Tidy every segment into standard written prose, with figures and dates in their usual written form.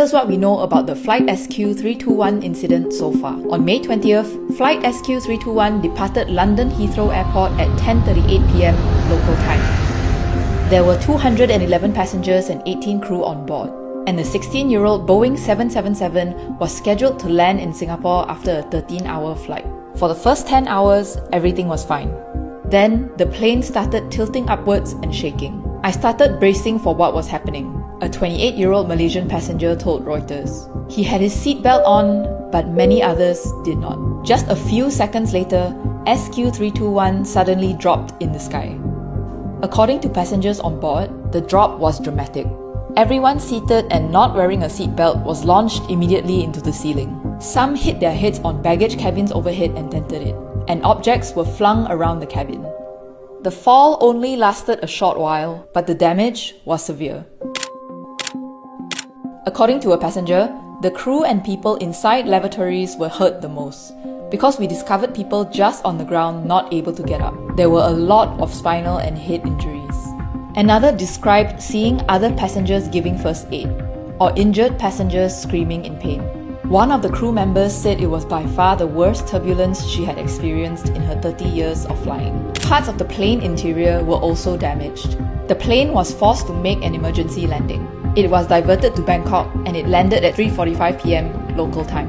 Here's what we know about the Flight SQ321 incident so far. On May 20th, Flight SQ321 departed London Heathrow Airport at 10:38 p.m. local time. There were 211 passengers and 18 crew on board, and the 16-year-old Boeing 777 was scheduled to land in Singapore after a 13-hour flight. For the first 10 hours, everything was fine. Then, the plane started tilting upwards and shaking. I started bracing for what was happening, a 28-year-old Malaysian passenger told Reuters. He had his seatbelt on, but many others did not. Just a few seconds later, SQ321 suddenly dropped in the sky. According to passengers on board, the drop was dramatic. Everyone seated and not wearing a seatbelt was launched immediately into the ceiling. Some hit their heads on baggage cabins overhead and dented it, and objects were flung around the cabin. The fall only lasted a short while, but the damage was severe. According to a passenger, the crew and people inside lavatories were hurt the most, because we discovered people just on the ground not able to get up. There were a lot of spinal and head injuries. Another described seeing other passengers giving first aid, or injured passengers screaming in pain. One of the crew members said it was by far the worst turbulence she had experienced in her 30 years of flying. Parts of the plane interior were also damaged. The plane was forced to make an emergency landing. It was diverted to Bangkok and it landed at 3:45 p.m. local time.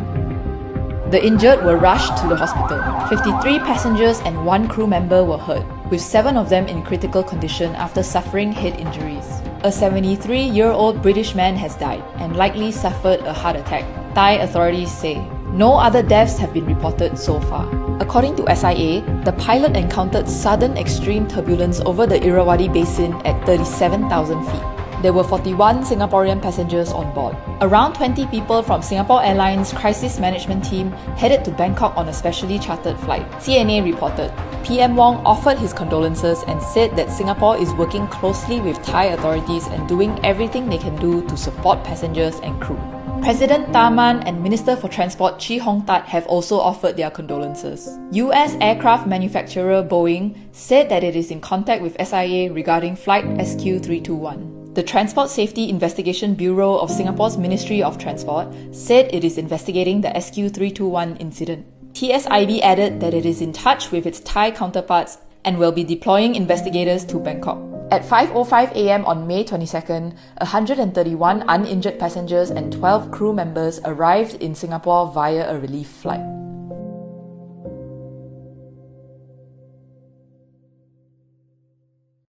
The injured were rushed to the hospital. 53 passengers and 1 crew member were hurt, with 7 of them in critical condition after suffering head injuries. A 73-year-old British man has died and likely suffered a heart attack, Thai authorities say. No other deaths have been reported so far. According to SIA, the pilot encountered sudden extreme turbulence over the Irrawaddy Basin at 37,000 feet. There were 41 Singaporean passengers on board. Around 20 people from Singapore Airlines' crisis management team headed to Bangkok on a specially chartered flight. CNA reported, PM Wong offered his condolences and said that Singapore is working closely with Thai authorities and doing everything they can do to support passengers and crew. President Tharman and Minister for Transport Chee Hong Tat have also offered their condolences. US aircraft manufacturer Boeing said that it is in contact with SIA regarding Flight SQ321. The Transport Safety Investigation Bureau of Singapore's Ministry of Transport said it is investigating the SQ321 incident. TSIB added that it is in touch with its Thai counterparts and will be deploying investigators to Bangkok. At 5:05 a.m. on May 22nd, 131 uninjured passengers and 12 crew members arrived in Singapore via a relief flight.